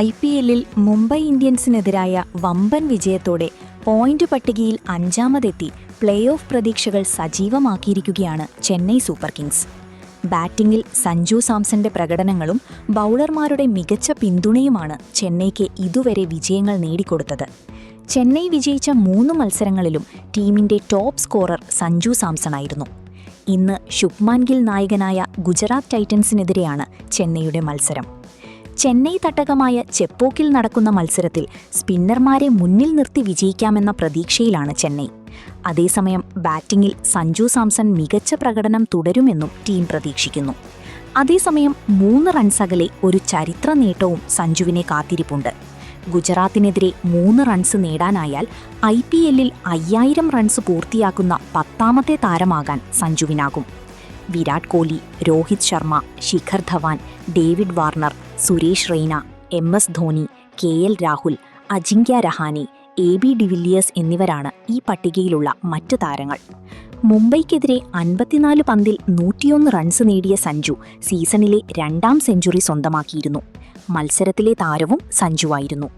IPL-ൽ മുംബൈ ഇന്ത്യൻസിനെതിരായ വമ്പൻ വിജയത്തോടെ പോയിന്റ് പട്ടികയിൽ അഞ്ചാമതെത്തി പ്ലേ ഓഫ് പ്രതീക്ഷകൾ സജീവമാക്കിയിരിക്കുകയാണ് ചെന്നൈ സൂപ്പർ കിങ്സ്. ബാറ്റിംഗിൽ സഞ്ജു സാംസന്റെ പ്രകടനങ്ങളും ബൗളർമാരുടെ മികച്ച പിന്തുണയുമാണ് ചെന്നൈക്ക് ഇതുവരെ വിജയങ്ങൾ നേടിക്കൊടുത്തത്. ചെന്നൈ വിജയിച്ച 3 മത്സരങ്ങളിലും ടീമിന്റെ ടോപ്പ് സ്കോറർ സഞ്ജു സാംസണായിരുന്നു. ഇന്ന് ശുഭ്മാൻ ഗിൽ നായകനായ ഗുജറാത്ത് ടൈറ്റൻസിനെതിരെയാണ് ചെന്നൈയുടെ മത്സരം. ചെന്നൈ തട്ടകമായ ചെപ്പോക്കിൽ നടക്കുന്ന മത്സരത്തിൽ സ്പിന്നർമാരെ മുന്നിൽ നിർത്തി വിജയിക്കാമെന്ന പ്രതീക്ഷയിലാണ് ചെന്നൈ. അതേസമയം ബാറ്റിംഗിൽ സഞ്ജു സാംസൺ മികച്ച പ്രകടനം തുടരുമെന്നും ടീം പ്രതീക്ഷിക്കുന്നു. അതേസമയം 3 റൺസ് അകലെ ഒരു ചരിത്ര നേട്ടവും സഞ്ജുവിനെ കാത്തിരിപ്പുണ്ട്. ഗുജറാത്തിനെതിരെ 3 റൺസ് നേടാനായാൽ IPL-ൽ 5000 റൺസ് പൂർത്തിയാക്കുന്ന 10ാമത്തെ താരമാകാൻ സഞ്ജുവിനാകും. Virat Kohli, Rohit Sharma, Shikhar Dhawan, David Warner, Suresh Raina, MS Dhoni, KL Rahul, Ajinkya Rahane, AB de Villiers എന്നിവരാണ് ഈ പട്ടികയിലുള്ള മറ്റ് താരങ്ങൾ. മുംബൈക്കെതിരെ 54 പന്തിൽ 101 റൺസ് നേടിയ സഞ്ജു സീസണിലെ 2ാം സെഞ്ചുറി സ്വന്തമാക്കിയിരുന്നു. മത്സരത്തിലെ താരവും സഞ്ജുവായിരുന്നു.